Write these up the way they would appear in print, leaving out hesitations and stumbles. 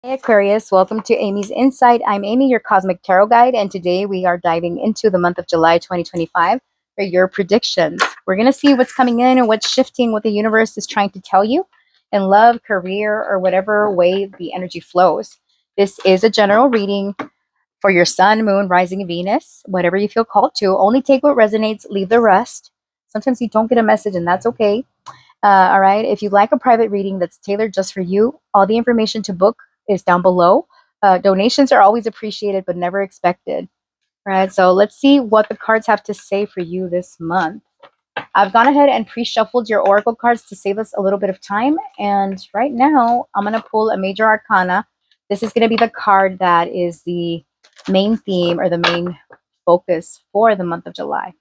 Hey Aquarius, welcome to Amy's Insight. I'm Amy, your cosmic tarot guide, and today we are diving into the month of July 2025 for your predictions. We're going to see what's coming in and what's shifting, what the universe is trying to tell you in love, career, or whatever way the energy flows. This is a general reading for your sun, moon, rising, and Venus, whatever you feel called to. Only take what resonates, leave the rest. Sometimes you don't get a message, and that's okay. All right. If you'd like a private reading that's tailored just for you, all the information to book is down below. Donations are always appreciated, but never expected. All right. So let's see what the cards have to say for you this month. I've gone ahead and pre-shuffled your oracle cards to save us a little bit of time. And right now, I'm going to pull a major arcana. This is going to be the card that is the main theme or the main focus for the month of July.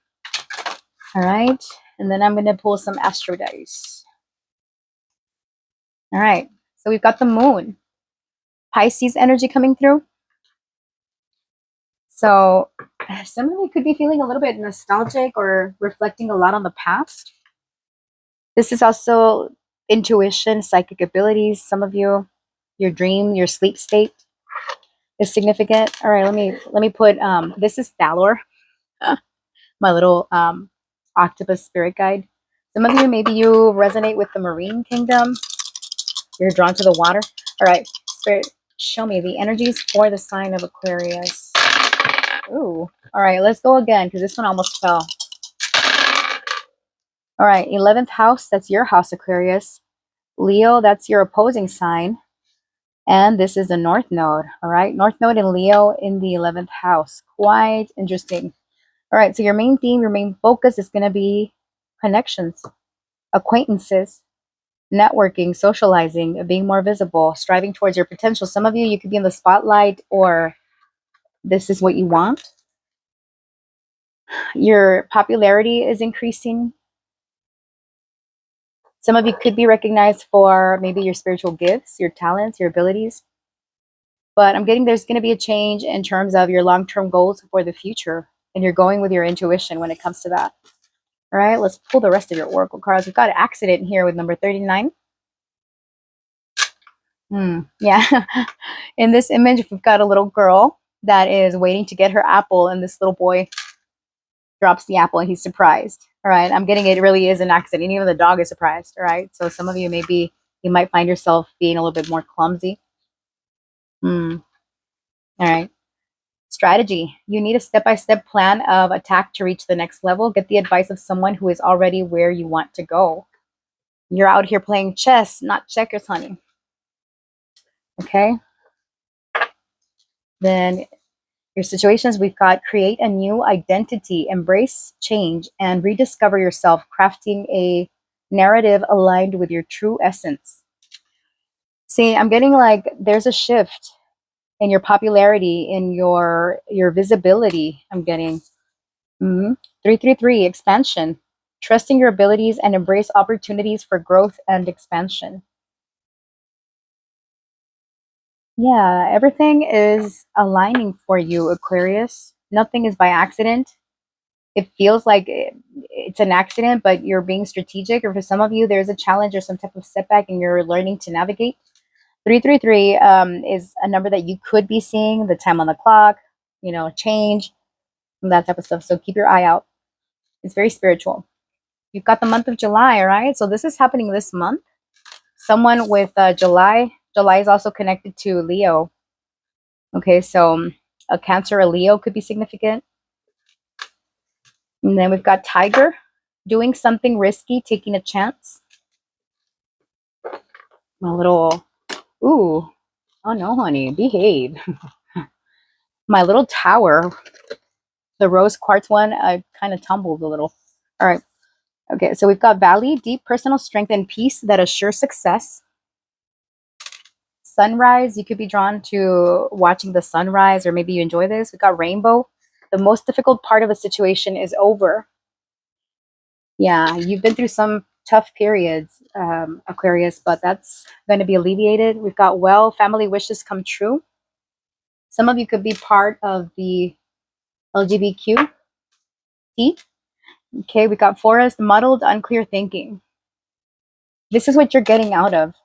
All right. And then I'm going to pull some astro dice. All right. So we've got the moon. Pisces energy coming through. So some of you could be feeling a little bit nostalgic or reflecting a lot on the past. This is also intuition, psychic abilities. Some of you, your dream, your sleep state is significant. All right, let me put this is Thalor, my little octopus spirit guide. Some of you, maybe you resonate with the marine kingdom. You're drawn to the water. All right, spirit, show me the energies for the sign of Aquarius. Ooh. All right, let's go again because this one almost fell. All right, 11th house, that's your house, Aquarius. Leo, that's your opposing sign. And this is the North Node. All right, North Node and Leo in the 11th house. Quite interesting. All right, so your main theme, your main focus is going to be connections, acquaintances, networking, socializing, being more visible, striving towards your potential. Some of you, you could be in the spotlight, or this is what you want. Your popularity is increasing. Some of you could be recognized for maybe your spiritual gifts, your talents, your abilities. But I'm getting there's going to be a change in terms of your long-term goals for the future. And you're going with your intuition when it comes to that. All right, let's pull the rest of your oracle cards. We've got an accident here with number 39. Yeah. In this image, we've got a little girl that is waiting to get her apple, and this little boy drops the apple and he's surprised. All right, I'm getting it really is an accident. Even the dog is surprised. All right, so some of you maybe you might find yourself being a little bit more clumsy. All right. Strategy. You need a step-by-step plan of attack to reach the next level. Get the advice of someone who is already where you want to go. You're out here playing chess, not checkers, honey. Okay. Then your situations, we've got create a new identity, embrace change, and rediscover yourself, crafting a narrative aligned with your true essence. See, I'm getting like there's a shift in your popularity, in your visibility. I'm getting 333 expansion, trusting your abilities and embrace opportunities for growth and expansion. Yeah, everything is aligning for you, Aquarius. Nothing is by accident. It feels like it's an accident, but you're being strategic. Or for some of you, there's a challenge or some type of setback and you're learning to navigate. 333 is a number that you could be seeing, the time on the clock, change, that type of stuff. So keep your eye out. It's very spiritual. You've got the month of July, all right? So this is happening this month. Someone with July is also connected to Leo. Okay, so a Cancer, a Leo could be significant. And then we've got Tiger, doing something risky, taking a chance. My little, ooh, oh no, honey, behave. My little tower, the rose quartz one, I kind of tumbled a little. All right. Okay, so we've got Valley, deep personal strength and peace that assures success. Sunrise, you could be drawn to watching the sunrise, or maybe you enjoy this. We've got Rainbow. The most difficult part of a situation is over. Yeah, you've been through some tough periods, Aquarius, but that's going to be alleviated. We've got Well, family wishes come true. Some of you could be part of the LGBTQ. Okay, we got Forest, muddled, unclear thinking. This is what you're getting out of.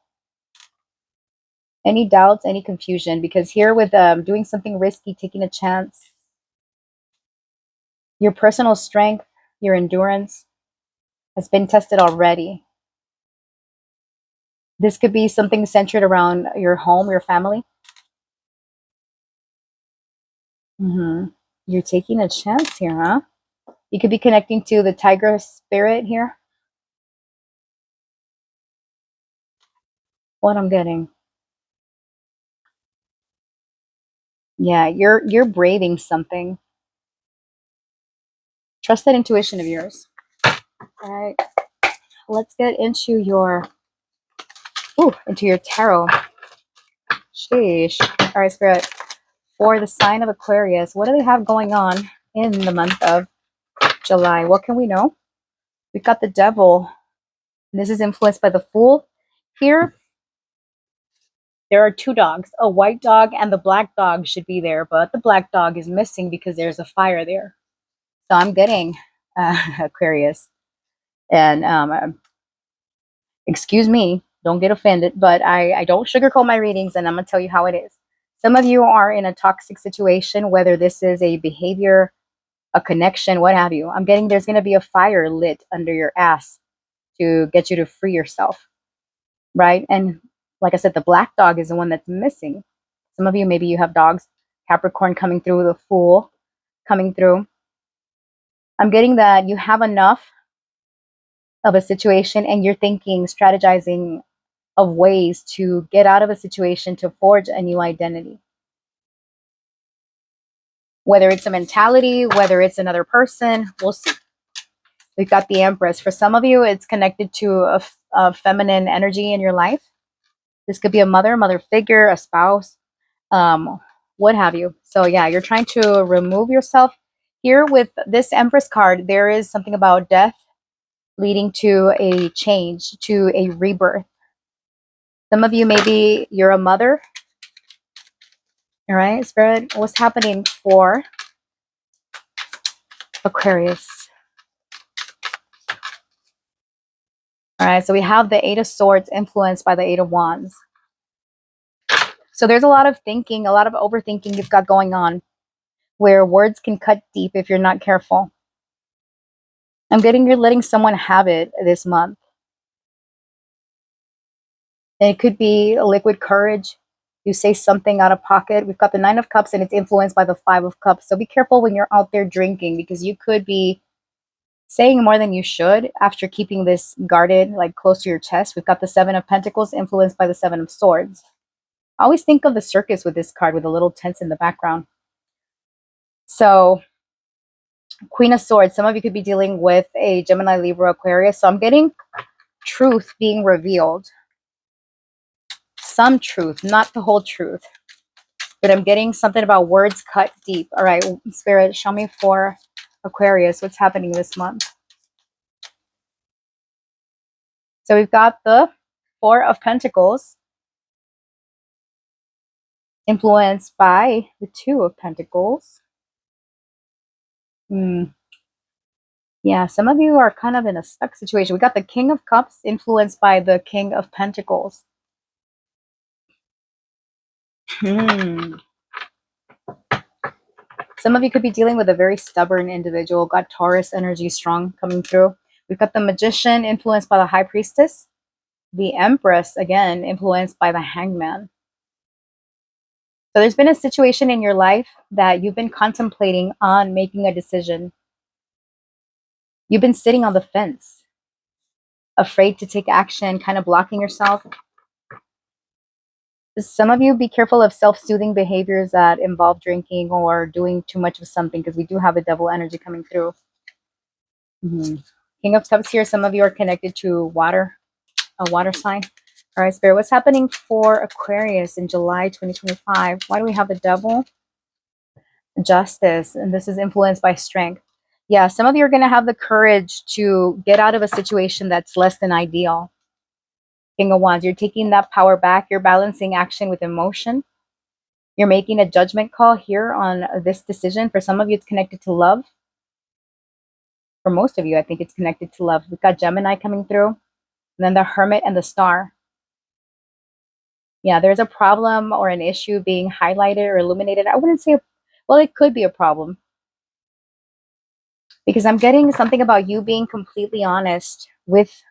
Any doubts, any confusion? Because here with doing something risky, taking a chance, your personal strength, your endurance has been tested already. This could be something centered around your home, your family. You're taking a chance here, huh? You could be connecting to the tiger spirit here. What I'm getting. Yeah, you're braving something. Trust that intuition of yours. All right. Let's get into your tarot. Sheesh. All right, Spirit. For the sign of Aquarius, what do they have going on in the month of July? What can we know? We've got the devil. This is influenced by the fool. Here, there are two dogs. A white dog and the black dog should be there, but the black dog is missing because there's a fire there. So I'm getting Aquarius. And excuse me, don't get offended, but I don't sugarcoat my readings, and I'm going to tell you how it is. Some of you are in a toxic situation, whether this is a behavior, a connection, what have you. I'm getting there's going to be a fire lit under your ass to get you to free yourself, right? And like I said, the black dog is the one that's missing. Some of you, maybe you have dogs, Capricorn coming through, the Fool coming through. I'm getting that you have enough of a situation and you're thinking, strategizing of ways to get out of a situation to forge a new identity. Whether it's a mentality, whether it's another person, we'll see. We've got the Empress. For some of you, it's connected to a feminine energy in your life. This could be a mother figure, a spouse, what have you. So yeah, you're trying to remove yourself. Here with this Empress card, there is something about death leading to a change, to a rebirth. Some of you, maybe you're a mother. All right, Spirit, what's happening for Aquarius? All right, so we have the Eight of Swords influenced by the Eight of Wands. So there's a lot of thinking, a lot of overthinking you've got going on, where words can cut deep if you're not careful. I'm getting you're letting someone have it this month. And it could be a liquid courage. You say something out of pocket. We've got the Nine of Cups and it's influenced by the Five of Cups. So be careful when you're out there drinking because you could be saying more than you should after keeping this guarded, like close to your chest. We've got the Seven of Pentacles influenced by the Seven of Swords. I always think of the circus with this card with a little tense in the background. So Queen of Swords, some of you could be dealing with a Gemini, Libra, Aquarius. So I'm getting truth being revealed. Some truth, not the whole truth. But I'm getting something about words cut deep. All right, Spirit, show me for Aquarius what's happening this month. So we've got the Four of Pentacles influenced by the Two of Pentacles. Yeah, some of you are kind of in a stuck situation. We got the King of Cups influenced by the King of Pentacles. Some of you could be dealing with a very stubborn individual. Got Taurus energy strong coming through. We've got the Magician influenced by the High Priestess. The Empress, again, influenced by the Hangman. So there's been a situation in your life that you've been contemplating on making a decision. You've been sitting on the fence, afraid to take action, kind of blocking yourself. Some of you be careful of self-soothing behaviors that involve drinking or doing too much of something because we do have a devil energy coming through. King of Cups here. Some of you are connected to water, a water sign. All right, Spirit, what's happening for Aquarius in July 2025? Why do we have the devil? Justice, and this is influenced by strength. Yeah, some of you are going to have the courage to get out of a situation that's less than ideal. King of Wands, you're taking that power back. You're balancing action with emotion. You're making a judgment call here on this decision. For some of you, it's connected to love. For most of you, I think it's connected to love. We've got Gemini coming through, and then the Hermit and the Star. Yeah, there's a problem or an issue being highlighted or illuminated. I wouldn't say, well, it could be a problem because I'm getting something about you being completely honest with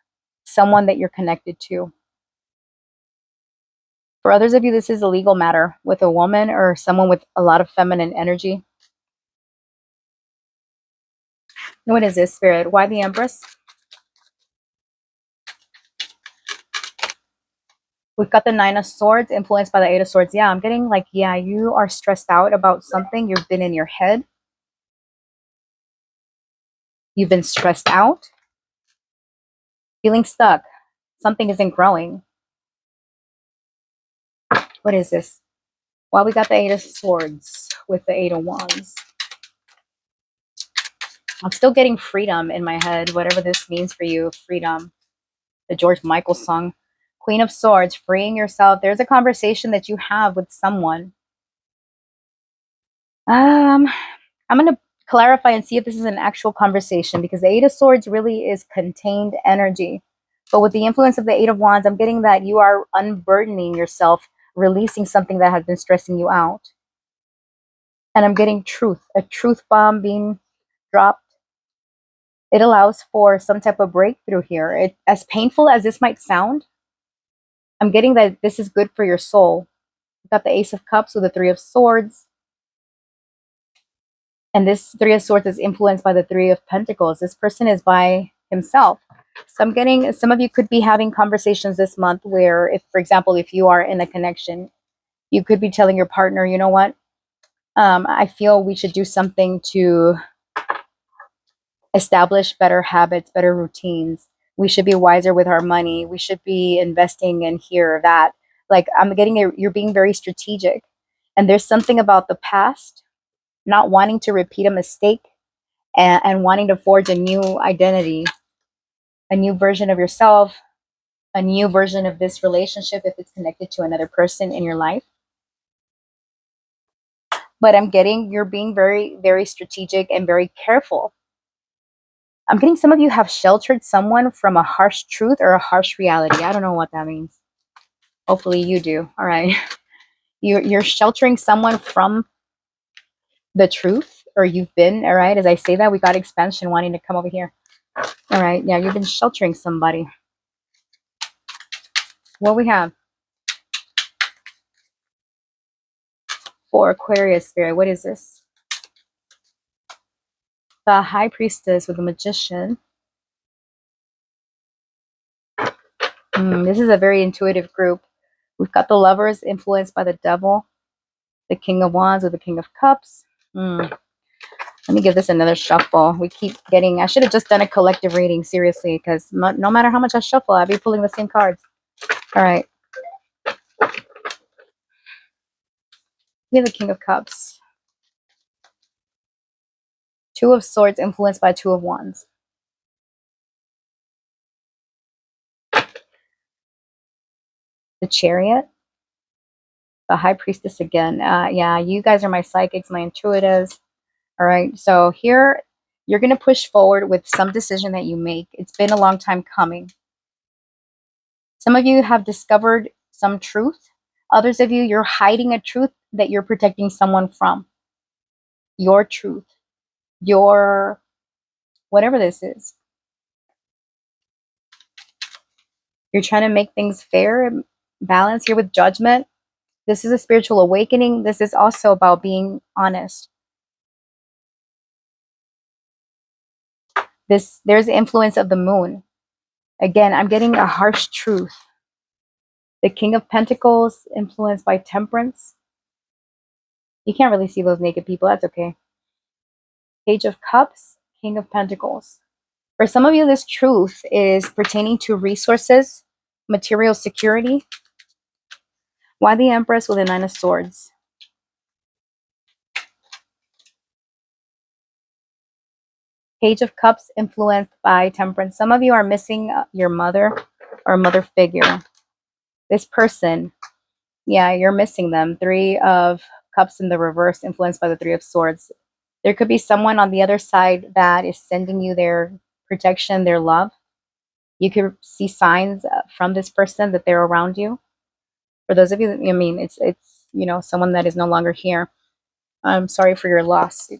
someone that you're connected to. For others of you, this is a legal matter with a woman or someone with a lot of feminine energy. What is this, Spirit? Why the Empress? We've got the Nine of Swords influenced by the Eight of Swords. Yeah, I'm getting like, yeah, you are stressed out about something. You've been in your head. You've been stressed out, feeling stuck. Something isn't growing. What is this? Well, we got the Eight of Swords with the Eight of Wands. I'm still getting freedom in my head, whatever this means for you, freedom. The George Michael song. Queen of Swords, freeing yourself. There's a conversation that you have with someone. I'm going to clarify and see if this is an actual conversation because the Eight of Swords really is contained energy. But with the influence of the Eight of Wands, I'm getting that you are unburdening yourself, releasing something that has been stressing you out. And I'm getting truth, a truth bomb being dropped. It allows for some type of breakthrough here. As painful as this might sound, I'm getting that this is good for your soul. You've got the Ace of Cups with the Three of Swords. And this Three of Swords is influenced by the Three of Pentacles. This person is by himself. So I'm getting, some of you could be having conversations this month where, if, for example, if you are in a connection, you could be telling your partner, you know what, I feel we should do something to establish better habits, better routines. We should be wiser with our money. We should be investing in here or that. Like I'm getting, you're being very strategic. And there's something about the past, not wanting to repeat a mistake and wanting to forge a new identity, a new version of yourself, a new version of this relationship if it's connected to another person in your life. But I'm getting you're being very, very strategic and very careful. I'm getting some of you have sheltered someone from a harsh truth or a harsh reality. I don't know what that means. Hopefully you do. All right. You're sheltering someone from the truth, or you've been, all right. As I say that, we got expansion wanting to come over here. All right. Yeah, you've been sheltering somebody. What we have for Aquarius Spirit, what is this? The High Priestess with the Magician. This is a very intuitive group. We've got the Lovers influenced by the Devil, the King of Wands with the King of Cups. Let me give this another shuffle. We keep getting, I should have just done a collective reading, seriously, because no matter how much I shuffle, I'll be pulling the same cards. All right. We have the King of Cups. Two of Swords influenced by Two of Wands. The Chariot. The High Priestess again. Yeah, you guys are my psychics, my intuitives. All right. So here, you're going to push forward with some decision that you make. It's been a long time coming. Some of you have discovered some truth. Others of you, you're hiding a truth that you're protecting someone from. Your truth. Your, whatever this is. You're trying to make things fair and balanced here with Judgment. This is a spiritual awakening. This is also about being honest. There's the influence of the moon. Again, I'm getting a harsh truth. The King of Pentacles influenced by Temperance. You can't really see those naked people. That's okay. Page of Cups, King of Pentacles. For some of you, this truth is pertaining to resources, material security. Why the Empress with the Nine of Swords? Page of Cups influenced by Temperance. Some of you are missing your mother or mother figure. This person, yeah, you're missing them. Three of Cups in the reverse influenced by the Three of Swords. There could be someone on the other side that is sending you their protection, their love. You could see signs from this person that they're around you. For those of you, I mean, it's someone that is no longer here. I'm sorry for your loss.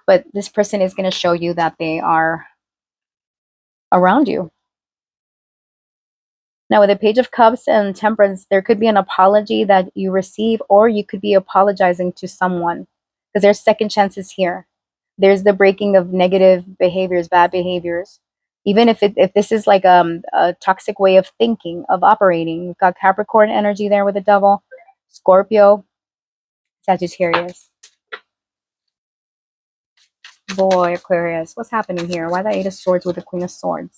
But this person is going to show you that they are around you. Now, with the Page of Cups and Temperance, there could be an apology that you receive, or you could be apologizing to someone because there's second chances here. There's the breaking of negative behaviors, bad behaviors. Even if this is like a toxic way of thinking, of operating. We've got Capricorn energy there with the devil, Scorpio, Sagittarius. Boy, Aquarius, what's happening here? Why the Eight of Swords with the Queen of Swords?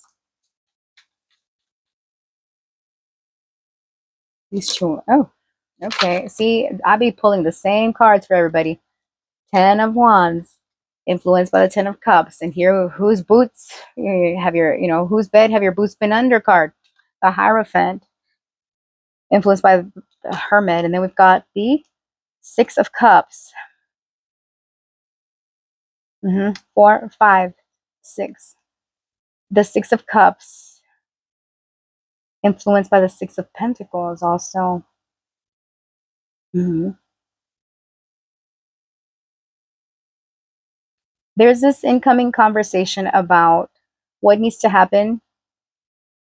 These two. Oh, okay. See, I'll be pulling the same cards for everybody. Ten of Wands, influenced by the Ten of Cups. And here, whose boots have your, whose bed have your boots been under card? The Hierophant, influenced by the Hermit. And then we've got the Six of Cups. 4, 5, 6. The Six of Cups, influenced by the Six of Pentacles also. There's this incoming conversation about what needs to happen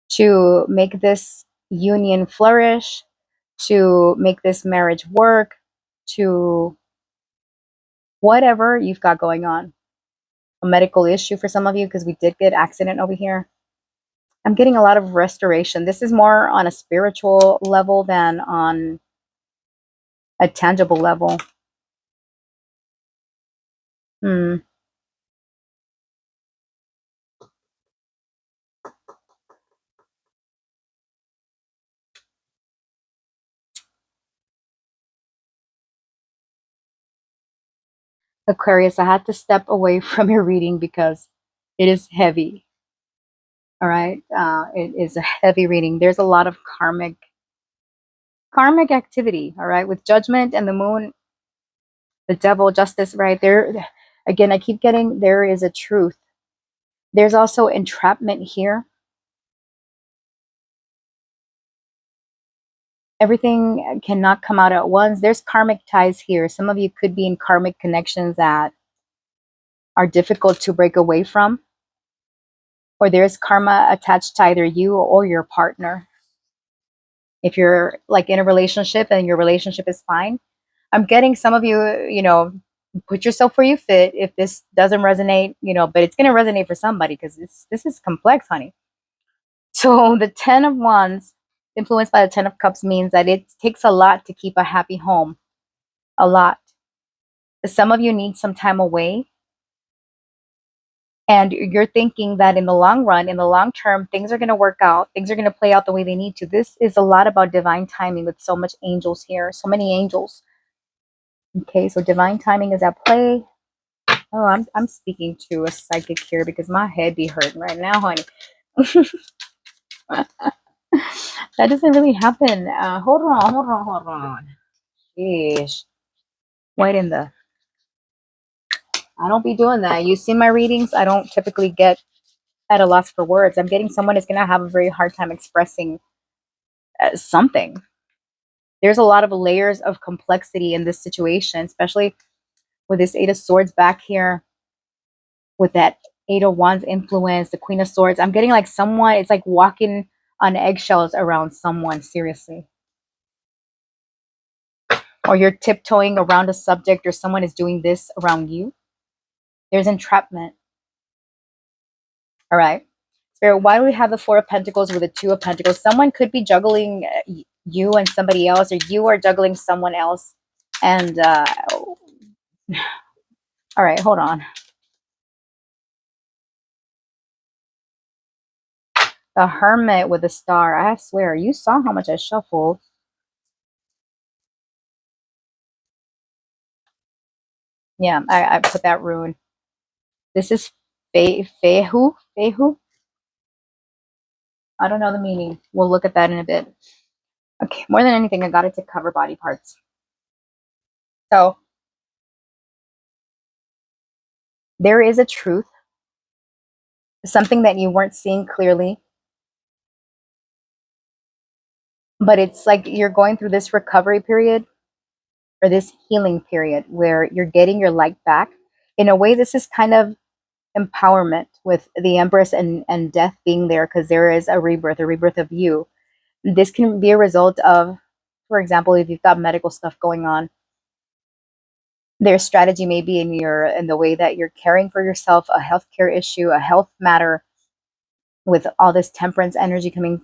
to make this union flourish, to make this marriage work, to whatever you've got going on. A medical issue for some of you, because we did get accident over here. I'm getting a lot of restoration. This is more on a spiritual level than on a tangible level. Aquarius, I had to step away from your reading because it is heavy. All right. It is a heavy reading. There's a lot of karmic activity. All right. With Judgment and the Moon, the Devil, Justice, right there. Again, I keep getting there is a truth. There's also entrapment here. Everything cannot come out at once. There's karmic ties here. Some of you could be in karmic connections that are difficult to break away from. Or there's karma attached to either you or your partner. If you're like in a relationship and your relationship is fine, I'm getting some of you, put yourself where you fit. If this doesn't resonate, but it's going to resonate for somebody because this is complex, honey. So the 10 of Wands, influenced by the 10 of Cups, means that it takes a lot to keep a happy home. A lot. Some of you need some time away. And you're thinking that in the long run, in the long term, things are going to work out. Things are going to play out the way they need to. This is a lot about divine timing with so much angels here. So many angels. Okay, so divine timing is at play. Oh, I'm speaking to a psychic here because my head be hurting right now, honey. That doesn't really happen. Hold on. Sheesh. Wait in the. I don't be doing that. You see my readings? I don't typically get at a loss for words. I'm getting someone is going to have a very hard time expressing something. There's a lot of layers of complexity in this situation, especially with this Eight of Swords back here, with that Eight of Wands influence, the Queen of Swords. I'm getting like someone, it's like walking on eggshells around someone, seriously. Or you're tiptoeing around a subject, or someone is doing this around you. There's entrapment. All right. Spirit, why do we have the Four of Pentacles with the Two of Pentacles? Someone could be juggling you and somebody else, or you are juggling someone else. And, all right, hold on. The Hermit with the Star. I swear, you saw how much I shuffled. Yeah, I put that rune. This is Fehu. Fehu? I don't know the meaning. We'll look at that in a bit. Okay, more than anything, I got it to cover body parts. So, there is a truth. Something that you weren't seeing clearly. But it's like you're going through this recovery period or this healing period where you're getting your light back. In a way, this is kind of empowerment with the Empress and death being there because there is a rebirth of you. This can be a result of, for example, if you've got medical stuff going on, their strategy may be in the way that you're caring for yourself, a healthcare issue, a health matter with all this temperance energy coming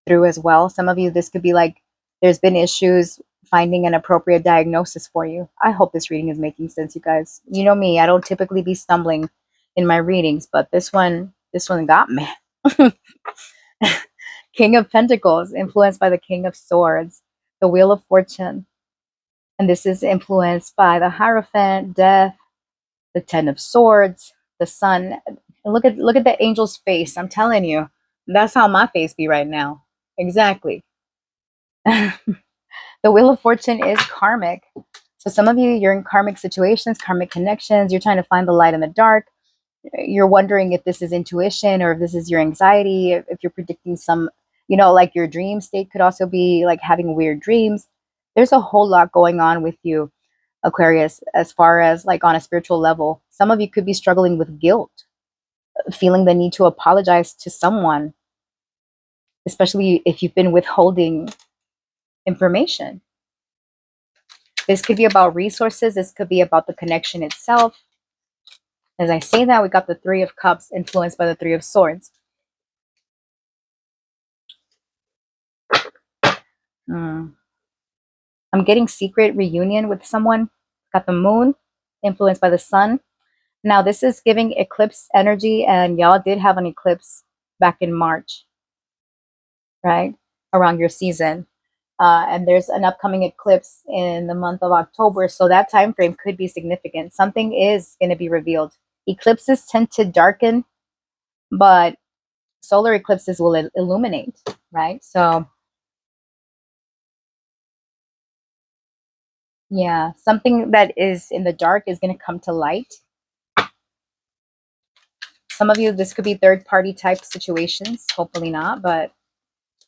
through as well. Some of you, this could be like there's been issues finding an appropriate diagnosis for you. I hope this reading is making sense, you guys. You know me, I don't typically be stumbling in my readings, but this one got me. King of Pentacles, influenced by the King of Swords, the Wheel of Fortune. And this is influenced by the Hierophant, Death, the Ten of Swords, the Sun. Look at the angel's face. I'm telling you, that's how my face be right now. Exactly. The Wheel of Fortune is karmic. So some of you, you're in karmic situations, karmic connections. You're trying to find the light in the dark. You're wondering if this is intuition or if this is your anxiety, if you're predicting some, like your dream state could also be like having weird dreams. There's a whole lot going on with you, Aquarius, as far as like on a spiritual level. Some of you could be struggling with guilt, feeling the need to apologize to someone, especially if you've been withholding information. This could be about resources. This could be about the connection itself. As I say that, we got the Three of Cups influenced by the Three of Swords. I'm getting secret reunion with someone. Got the Moon influenced by the Sun. Now, this is giving eclipse energy, and y'all did have an eclipse back in March, right? Around your season. And there's an upcoming eclipse in the month of October. So that time frame could be significant. Something is going to be revealed. Eclipses tend to darken, but solar eclipses will illuminate, right? So yeah, something that is in the dark is going to come to light. Some of you, this could be third party type situations. Hopefully not, but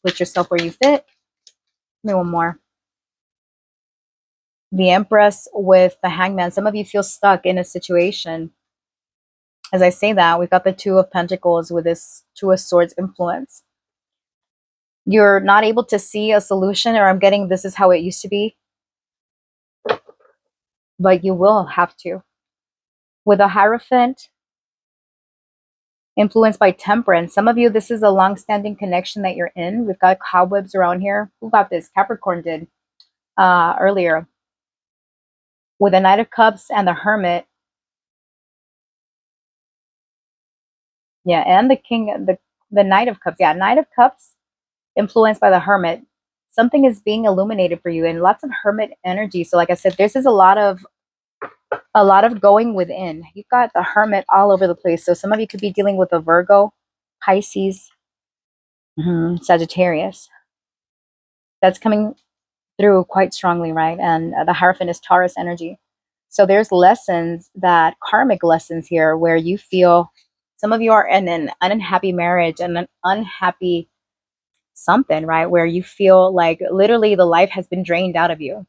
put yourself where you fit. Give me one more. The Empress with the Hangman. Some of you feel stuck in a situation. As I say that, we've got the Two of Pentacles with this Two of Swords influence. You're not able to see a solution, or I'm getting this is how it used to be, but you will have to. With a Hierophant, influenced by Temperance. Some of you, this is a long-standing connection that you're in. We've got cobwebs around here. Who got this? Capricorn did earlier. With the Knight of Cups and the Hermit. Yeah, and the Knight of Cups. Yeah, Knight of Cups, influenced by the Hermit. Something is being illuminated for you, and lots of Hermit energy. So like I said, this is a lot of going within. You've got the Hermit all over the place. So some of you could be dealing with a Virgo, Pisces, Sagittarius. That's coming through quite strongly, right? And the Hierophant is Taurus energy. So there's lessons, that karmic lessons here, where you feel some of you are in an unhappy marriage and an unhappy something, right? Where you feel like literally the life has been drained out of you.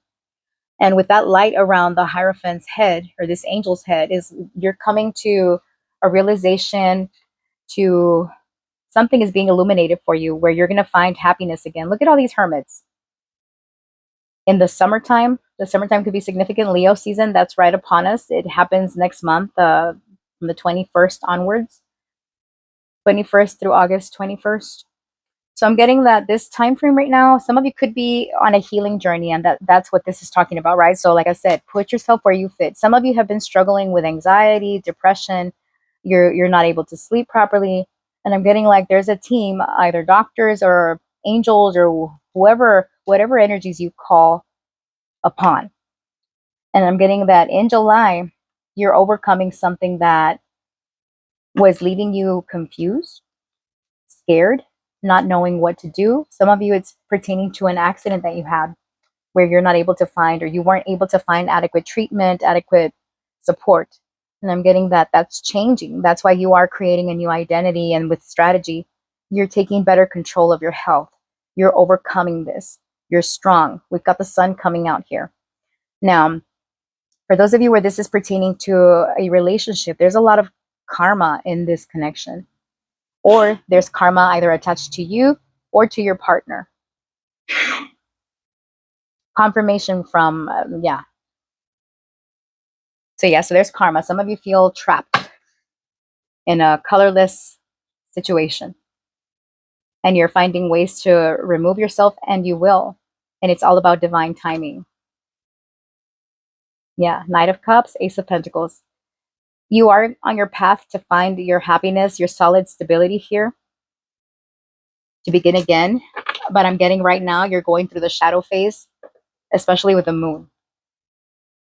And with that light around the Hierophant's head, or this angel's head, is you're coming to a realization, to something is being illuminated for you where you're going to find happiness again. Look at all these hermits. In the summertime could be significant. Leo season, that's right upon us. It happens next month, from the 21st onwards, 21st through August 21st. So I'm getting that this time frame right now, some of you could be on a healing journey, and that's what this is talking about, right? So like I said, put yourself where you fit. Some of you have been struggling with anxiety, depression. You're not able to sleep properly. And I'm getting like there's a team, either doctors or angels or whatever energies you call upon. And I'm getting that in July, you're overcoming something that was leaving you confused, scared, not knowing what to do. Some of you, it's pertaining to an accident that you had where you're not able to find, or you weren't able to find adequate treatment, adequate support. And I'm getting that that's changing. That's why you are creating a new identity, and with strategy, you're taking better control of your health. You're overcoming this. You're strong. We've got the sun coming out here. Now, for those of you where this is pertaining to a relationship, there's a lot of karma in this connection. Or there's karma either attached to you or to your partner. Confirmation from, yeah. So, yeah, so there's karma. Some of you feel trapped in a colorless situation. And you're finding ways to remove yourself, and you will. And it's all about divine timing. Yeah, Knight of Cups, Ace of Pentacles. You are on your path to find your happiness, your solid stability here, to begin again. But I'm getting right now, you're going through the shadow phase, especially with the moon.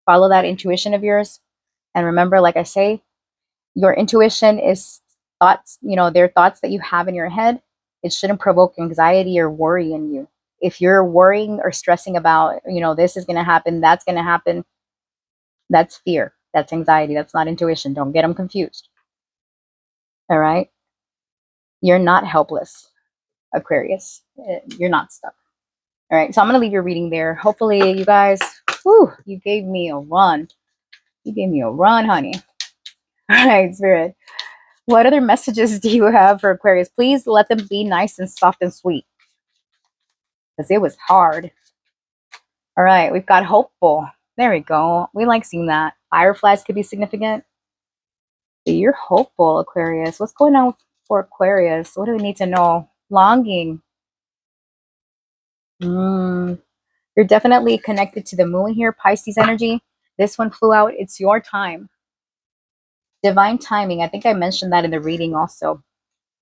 Follow that intuition of yours. And remember, like I say, your intuition is thoughts, they're thoughts that you have in your head. It shouldn't provoke anxiety or worry in you. If you're worrying or stressing about, this is going to happen, that's going to happen, that's fear. That's anxiety. That's not intuition. Don't get them confused. All right. You're not helpless, Aquarius. You're not stuck. All right. So I'm going to leave your reading there. Hopefully, you guys, you gave me a run. You gave me a run, honey. All right, Spirit. What other messages do you have for Aquarius? Please let them be nice and soft and sweet, because it was hard. All right. We've got hopeful. There we go. We like seeing that. Fireflies could be significant. You're hopeful, Aquarius. What's going on for Aquarius? What do we need to know? Longing. You're definitely connected to the moon here, Pisces energy. This one flew out. It's your time. Divine timing. I think I mentioned that in the reading also.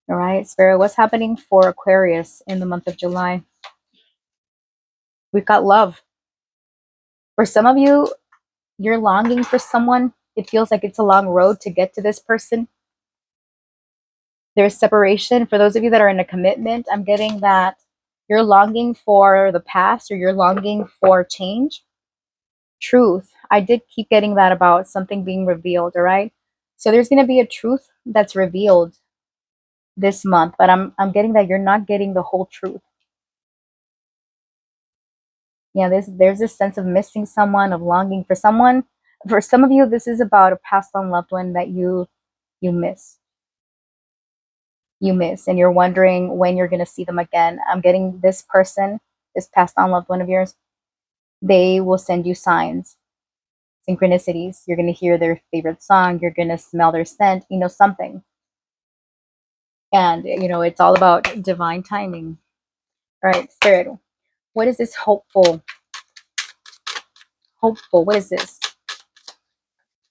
All right, Spirit, what's happening for Aquarius in the month of July? We've got love. For some of you, you're longing for someone. It feels like it's a long road to get to this person. There's separation. For those of you that are in a commitment, I'm getting that you're longing for the past, or you're longing for change. Truth. I did keep getting that about something being revealed, all right? So there's going to be a truth that's revealed this month, but I'm getting that you're not getting the whole truth. Yeah, there's this sense of missing someone, of longing for someone. For some of you, this is about a passed on loved one that you miss. You miss, and you're wondering when you're going to see them again. I'm getting this person, this passed on loved one of yours, they will send you signs, synchronicities. You're going to hear their favorite song, you're going to smell their scent, something. And it's all about divine timing. All right, Spirit, what is this hopeful? What is this?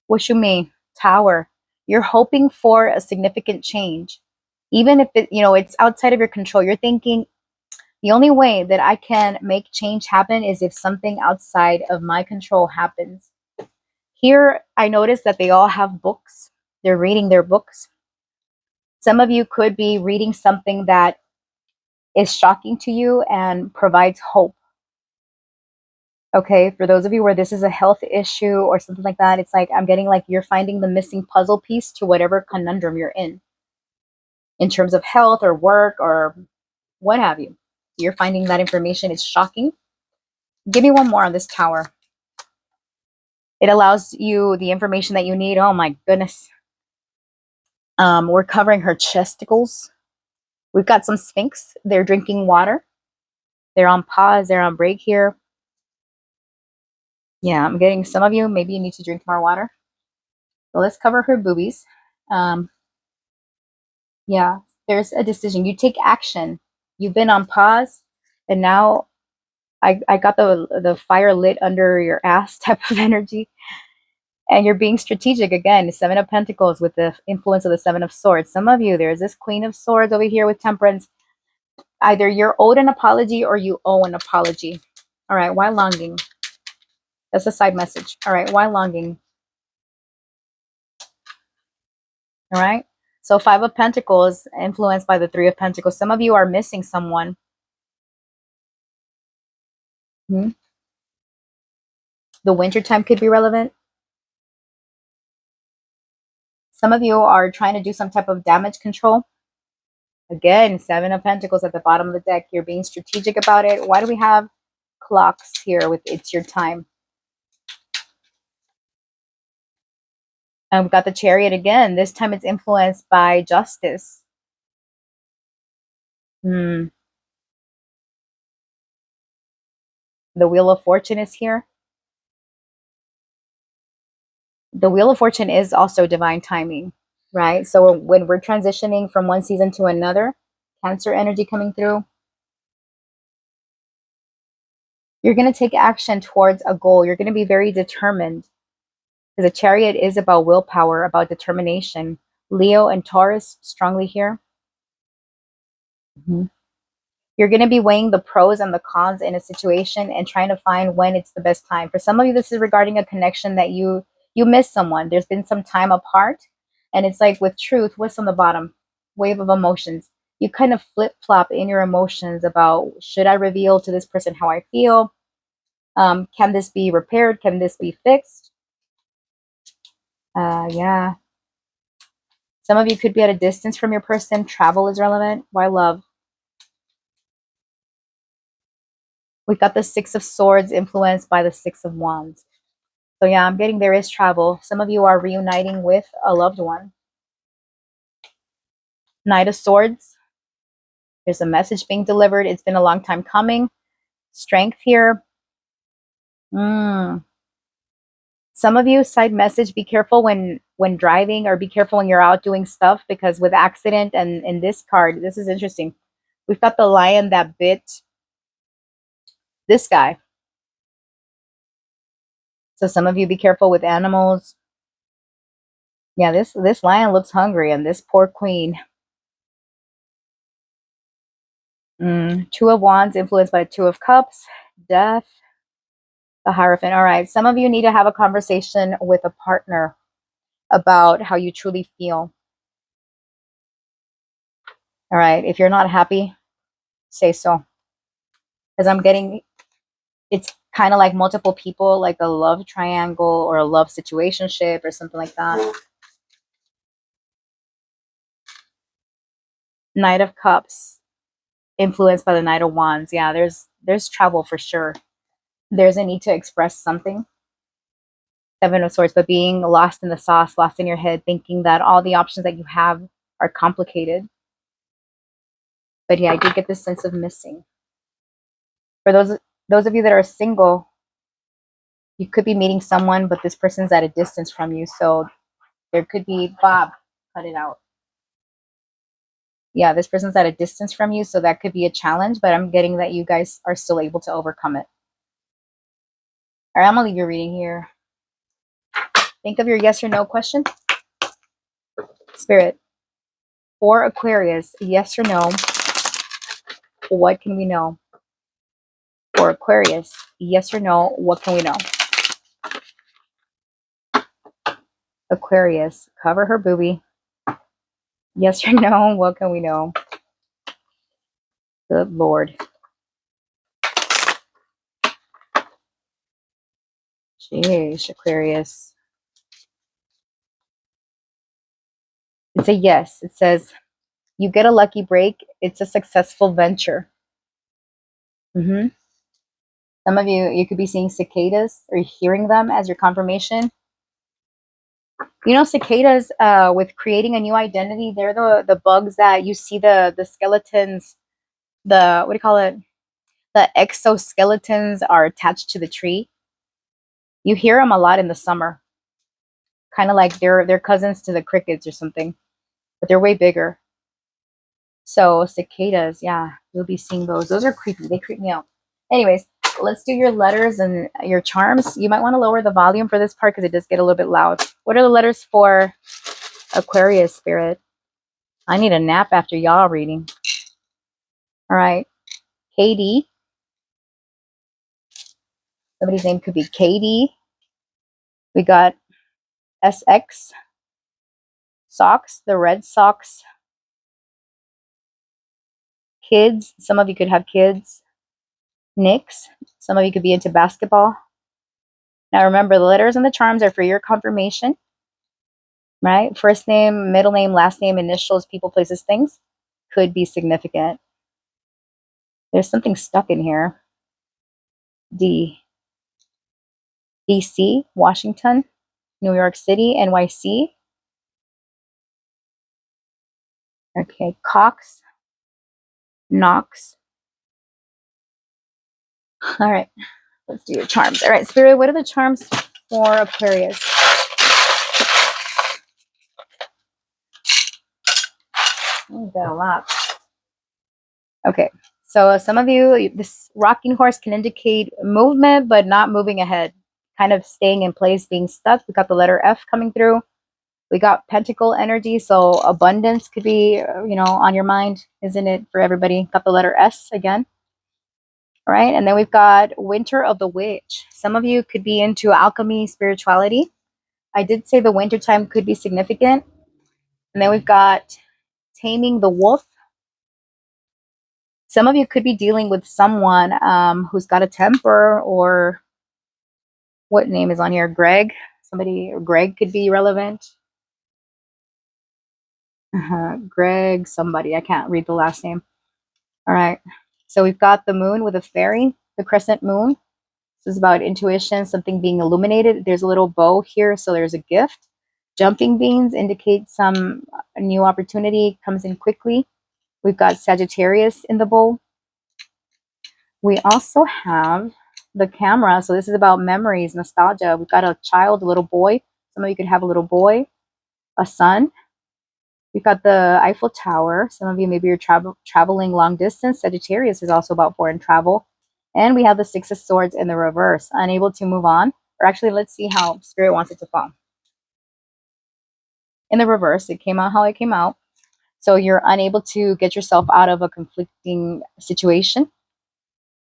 What you mean? Tower. You're hoping for a significant change, even if it's outside of your control. You're thinking, the only way that I can make change happen is if something outside of my control happens. Here, I noticed that they all have books. They're reading their books. Some of you could be reading something that is shocking to you and provides hope. Okay, for those of you where this is a health issue or something like that, it's like I'm getting like you're finding the missing puzzle piece to whatever conundrum you're in terms of health or work or what have you. You're finding that information is shocking. Give me one more on this Tower. It allows you the information that you need. Oh my goodness. We're covering her chesticles. We've got some Sphinx. They're drinking water. They're on pause. They're on break here. Yeah, I'm getting some of you. Maybe you need to drink more water. So let's cover her boobies. Yeah, there's a decision. You take action. You've been on pause, and now I got the fire lit under your ass type of energy. And you're being strategic again. 7 of Pentacles with the influence of the 7 of Swords. Some of you, there's this Queen of Swords over here with Temperance. Either you're owed an apology or you owe an apology. All right, why longing? That's a side message. All right, why longing? All right. So 5 of Pentacles influenced by the 3 of Pentacles. Some of you are missing someone. The wintertime could be relevant. Some of you are trying to do some type of damage control. Again, Seven of Pentacles at the bottom of the deck. You're being strategic about it. Why do we have clocks here with it's your time? And we've got the Chariot again. This time it's influenced by justice. The Wheel of Fortune is here. The Wheel of Fortune is also divine timing, right? So when we're transitioning from one season to another, Cancer energy coming through, you're going to take action towards a goal. You're going to be very determined because the Chariot is about willpower, about determination. Leo and Taurus strongly here. You're going to be weighing the pros and the cons in a situation and trying to find when it's the best time. For some of you, this is regarding a connection that you miss someone. There's been some time apart, and it's like with truth, what's on the bottom? Wave of emotions. You kind of flip-flop in your emotions about, should I reveal to this person how I feel? Can this be repaired? Can this be fixed? Yeah. Some of you could be at a distance from your person. Travel is relevant. Why love? We've got the Six of Swords influenced by the Six of Wands. So yeah, I'm getting there is travel. Some of you are reuniting with a loved one. Knight of Swords. There's a message being delivered. It's been a long time coming. Strength here. Some of you, side message, be careful when driving, or be careful when you're out doing stuff, because with accident and in this card, this is interesting. We've got the lion that bit this guy. So some of you be careful with animals. Yeah, this lion looks hungry, and this poor queen. Two of Wands influenced by Two of Cups. Death. The Hierophant. All right. Some of you need to have a conversation with a partner about how you truly feel. All right. If you're not happy, say so. Because I'm getting, it's kind of like multiple people, like a love triangle or a love situationship or something like that. Knight of Cups influenced by the Knight of Wands. Yeah, there's travel for sure. There's a need to express something. Seven of Swords, but being lost in the sauce, lost in your head, thinking that all the options that you have are complicated. But yeah, I do get this sense of missing. For those of you that are single, you could be meeting someone, but this person's at a distance from you. So there could be, Bob, cut it out. Yeah, this person's at a distance from you, so that could be a challenge, but I'm getting that you guys are still able to overcome it. All right, I'm gonna leave your reading here. Think of your yes or no question. Spirit, for Aquarius, yes or no, what can we know? For Aquarius, yes or no, what can we know? Aquarius, cover her boobie. Yes or no, what can we know? Good Lord. Jeez, Aquarius. It's a yes. It says, you get a lucky break. It's a successful venture. Some of you could be seeing cicadas or hearing them as your confirmation. You know, cicadas, with creating a new identity, they're the bugs that you see the skeletons, the, what do you call it? The exoskeletons are attached to the tree. You hear them a lot in the summer. Kind of like they're cousins to the crickets or something, but they're way bigger. So cicadas, yeah, you'll be seeing those. Those are creepy. They creep me out. Anyways, let's do your letters and your charms. You might want to lower the volume for this part because it does get a little bit loud. What are the letters for Aquarius, Spirit? I need a nap after y'all reading. All right. Katie. Somebody's name could be Katie. We got SX. Socks, the Red Sox. Kids. Some of you could have kids. Knicks. Some of you could be into basketball. Now remember, the letters and the charms are for your confirmation, right? First name, middle name, last name, initials, people, places, things. could be significant. There's something stuck in here. D. DC, Washington, New York City, NYC. Okay, Cox, Knox. All right, let's do your charms. All right, Spirit, what are the charms for Aquarius? Oh, got a lot. Okay, so some of you, this rocking horse can indicate movement, but not moving ahead, kind of staying in place, being stuck. We got the letter F coming through. We got pentacle energy, so abundance could be, on your mind, isn't it, for everybody? Got the letter S again. All right, and then we've got winter of the witch. Some of you could be into alchemy, spirituality. I did say the winter time could be significant. And then we've got taming the wolf. Some of you could be dealing with someone who's got a temper, or what name is on here? Greg. Somebody, or Greg could be relevant. Greg, somebody. I can't read the last name. All right. So we've got the moon with a fairy, the crescent moon. This is about intuition, something being illuminated. There's a little bow here, so there's a gift. Jumping beans indicate some new opportunity comes in quickly. We've got Sagittarius in the bowl. We also have the camera. So this is about memories, nostalgia. We've got a child, a little boy. Some of you could have a little boy, a son. We've got the Eiffel Tower. Some of you, maybe you're traveling long distance. Sagittarius is also about foreign travel. And we have the Six of Swords in the reverse, unable to move on. Or actually, let's see how Spirit wants it to fall. In the reverse, it came out how it came out. So you're unable to get yourself out of a conflicting situation.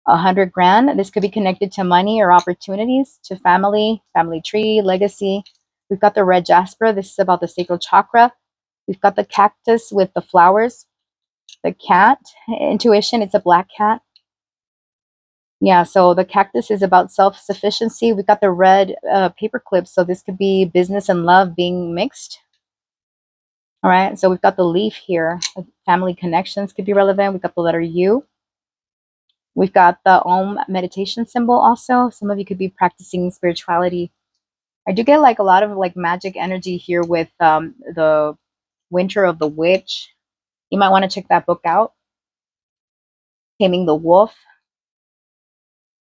100 grand. This could be connected to money or opportunities, to family, family tree, legacy. We've got the red jasper. This is about the sacral chakra. We've got the cactus with the flowers. The cat, intuition, it's a black cat. Yeah, so the cactus is about self-sufficiency. We've got the red paper clips. So this could be business and love being mixed. All right, so we've got the leaf here. Family connections could be relevant. We've got the letter U. We've got the Om meditation symbol also. Some of you could be practicing spirituality. I do get like a lot of like magic energy here with the Winter of the Witch. You might want to check that book out. Taming the Wolf.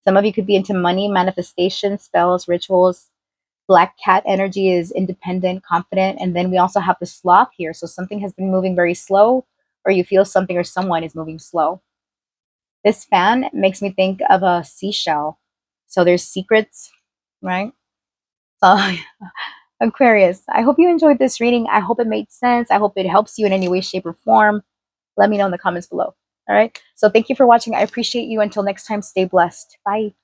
Some of you could be into money, manifestation, spells, rituals. Black cat energy is independent, confident. And then we also have the sloth here. So something has been moving very slow, or you feel something or someone is moving slow. This fan makes me think of a seashell. So there's secrets, right? So Aquarius, I hope you enjoyed this reading. I hope it made sense. I hope it helps you in any way, shape, or form. Let me know in the comments below. All right. So thank you for watching. I appreciate you. Until next time, stay blessed. Bye.